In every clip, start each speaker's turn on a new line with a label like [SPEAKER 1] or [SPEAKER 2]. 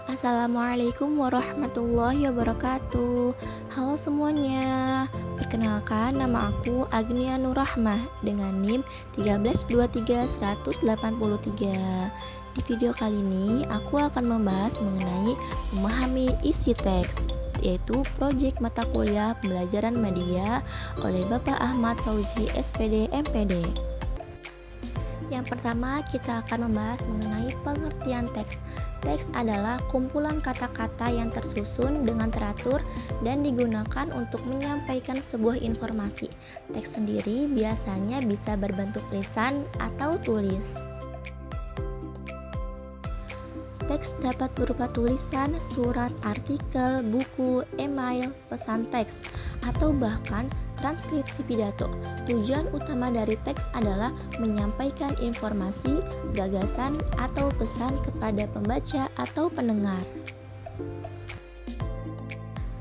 [SPEAKER 1] Assalamualaikum warahmatullahi wabarakatuh. Halo semuanya. Perkenalkan, nama aku Agnia Nurrahmah dengan NIM 1323183. Di video kali ini aku akan membahas mengenai memahami isi teks, yaitu proyek mata kuliah pembelajaran media oleh Bapak Ahmad Fauzi SPD MPD. Yang pertama, kita akan membahas mengenai pengertian teks. Teks adalah kumpulan kata-kata yang tersusun dengan teratur dan digunakan untuk menyampaikan sebuah informasi. Teks sendiri biasanya bisa berbentuk lisan atau tulis. Teks dapat berupa tulisan, surat, artikel, buku, email, pesan teks, atau bahkan transkripsi pidato. Tujuan utama dari teks adalah menyampaikan informasi, gagasan, atau pesan kepada pembaca atau pendengar.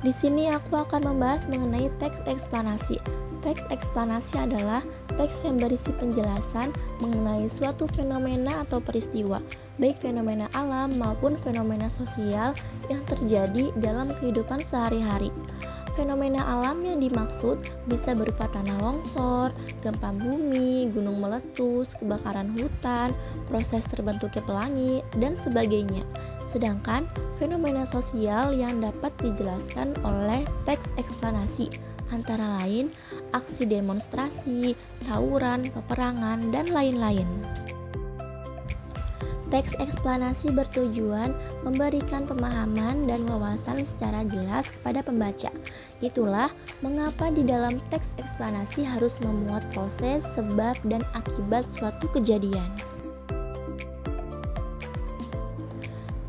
[SPEAKER 1] Di sini aku akan membahas mengenai teks eksplanasi. Teks eksplanasi adalah teks yang berisi penjelasan mengenai suatu fenomena atau peristiwa, baik fenomena alam maupun fenomena sosial yang terjadi dalam kehidupan sehari-hari. Fenomena alam yang dimaksud bisa berupa tanah longsor, gempa bumi, gunung meletus, kebakaran hutan, proses terbentuknya pelangi, dan sebagainya. Sedangkan fenomena sosial yang dapat dijelaskan oleh teks eksplanasi antara lain aksi demonstrasi, tawuran, peperangan, dan lain-lain. Teks eksplanasi bertujuan memberikan pemahaman dan wawasan secara jelas kepada pembaca. Itulah mengapa di dalam teks eksplanasi harus memuat proses, sebab, dan akibat suatu kejadian.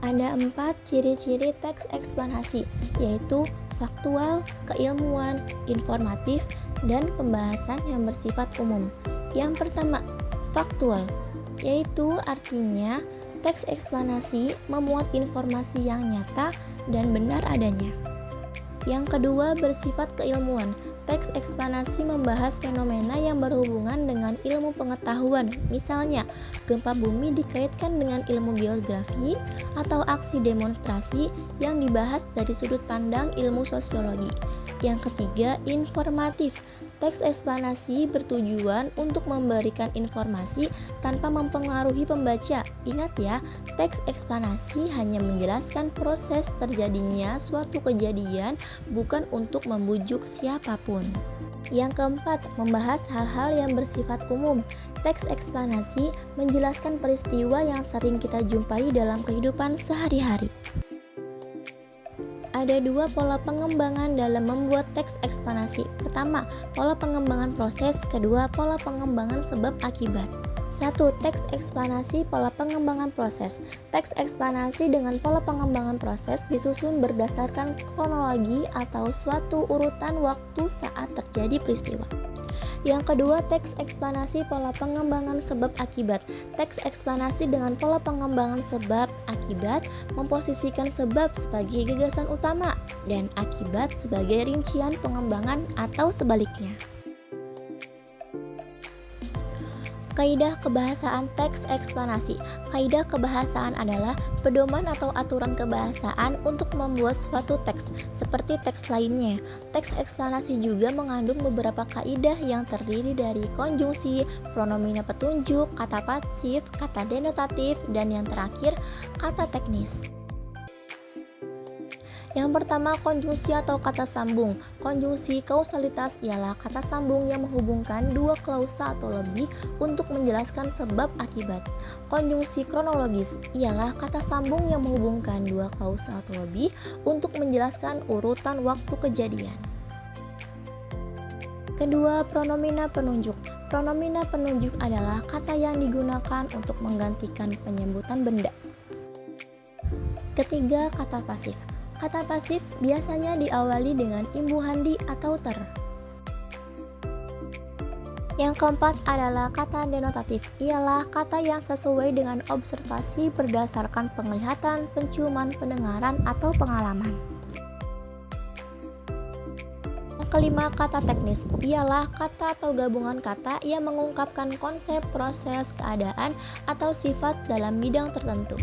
[SPEAKER 1] Ada 4 ciri-ciri teks eksplanasi, yaitu faktual, keilmuan, informatif, dan pembahasan yang bersifat umum. Yang pertama, faktual, yaitu artinya teks eksplanasi memuat informasi yang nyata dan benar adanya. Yang kedua, bersifat keilmuan. Teks eksplanasi membahas fenomena yang berhubungan dengan ilmu pengetahuan. Misalnya, gempa bumi dikaitkan dengan ilmu geografi atau aksi demonstrasi yang dibahas dari sudut pandang ilmu sosiologi. Yang ketiga, informatif. Teks eksplanasi bertujuan untuk memberikan informasi tanpa mempengaruhi pembaca. Ingat ya, teks eksplanasi hanya menjelaskan proses terjadinya suatu kejadian, bukan untuk membujuk siapapun. Yang keempat, membahas hal-hal yang bersifat umum. Teks eksplanasi menjelaskan peristiwa yang sering kita jumpai dalam kehidupan sehari-hari. Ada 2 pola pengembangan dalam membuat teks eksplanasi. Pertama, pola pengembangan proses. Kedua, pola pengembangan sebab akibat. 1. Teks eksplanasi pola pengembangan proses. Teks eksplanasi dengan pola pengembangan proses disusun berdasarkan kronologi atau suatu urutan waktu saat terjadi peristiwa. Yang kedua, teks eksplanasi pola pengembangan sebab akibat. Teks eksplanasi dengan pola pengembangan sebab akibat memposisikan sebab sebagai gagasan utama dan akibat sebagai rincian pengembangan atau sebaliknya. Kaidah kebahasaan teks eksplanasi. Kaidah kebahasaan adalah pedoman atau aturan kebahasaan untuk membuat suatu teks, seperti teks lainnya. Teks eksplanasi juga mengandung beberapa kaidah yang terdiri dari konjungsi, pronomina petunjuk, kata pasif, kata denotatif, dan yang terakhir, kata teknis. Yang pertama, konjungsi atau kata sambung. Konjungsi kausalitas ialah kata sambung yang menghubungkan 2 klausa atau lebih untuk menjelaskan sebab akibat. Konjungsi kronologis ialah kata sambung yang menghubungkan 2 klausa atau lebih untuk menjelaskan urutan waktu kejadian. Kedua, pronomina penunjuk. Pronomina penunjuk adalah kata yang digunakan untuk menggantikan penyebutan benda. Ketiga, kata pasif. Kata pasif biasanya diawali dengan imbuhan di atau ter. Yang keempat adalah kata denotatif, ialah kata yang sesuai dengan observasi berdasarkan penglihatan, penciuman, pendengaran, atau pengalaman. Yang kelima, kata teknis, ialah kata atau gabungan kata yang mengungkapkan konsep, proses, keadaan, atau sifat dalam bidang tertentu.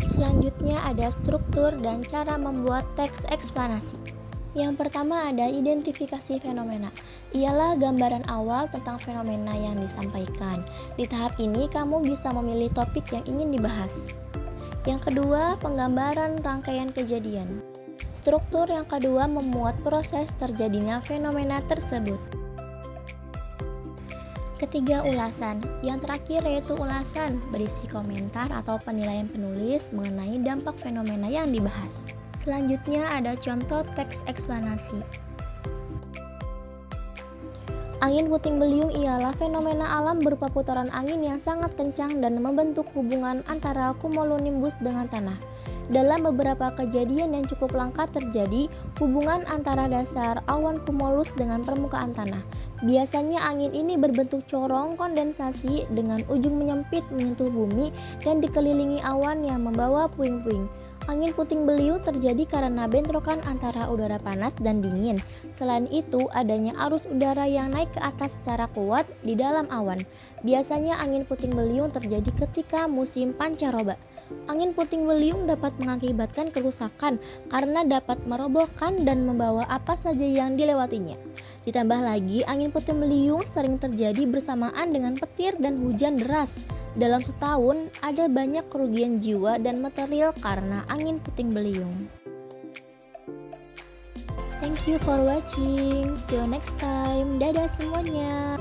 [SPEAKER 1] Selanjutnya ada struktur dan cara membuat teks eksplanasi. Yang pertama ada identifikasi fenomena. Ialah gambaran awal tentang fenomena yang disampaikan. Di tahap ini kamu bisa memilih topik yang ingin dibahas. Yang kedua, penggambaran rangkaian kejadian. Struktur yang kedua memuat proses terjadinya fenomena tersebut. Ketiga, ulasan. Yang terakhir yaitu ulasan, berisi komentar atau penilaian penulis mengenai dampak fenomena yang dibahas. Selanjutnya ada contoh teks eksplanasi. Angin puting beliung ialah fenomena alam berupa putaran angin yang sangat kencang dan membentuk hubungan antara cumulonimbus dengan tanah. Dalam beberapa kejadian yang cukup langka terjadi hubungan antara dasar awan cumulus dengan permukaan tanah. Biasanya angin ini berbentuk corong kondensasi dengan ujung menyempit menyentuh bumi dan dikelilingi awan yang membawa puing-puing. Angin puting beliung terjadi karena bentrokan antara udara panas dan dingin. Selain itu, adanya arus udara yang naik ke atas secara kuat di dalam awan. Biasanya angin puting beliung terjadi ketika musim pancaroba. Angin puting beliung dapat mengakibatkan kerusakan karena dapat merobohkan dan membawa apa saja yang dilewatinya. Ditambah lagi, angin puting beliung sering terjadi bersamaan dengan petir dan hujan deras. Dalam setahun, ada banyak kerugian jiwa dan material karena angin puting beliung. Thank you for watching. See you next time. Dadah semuanya.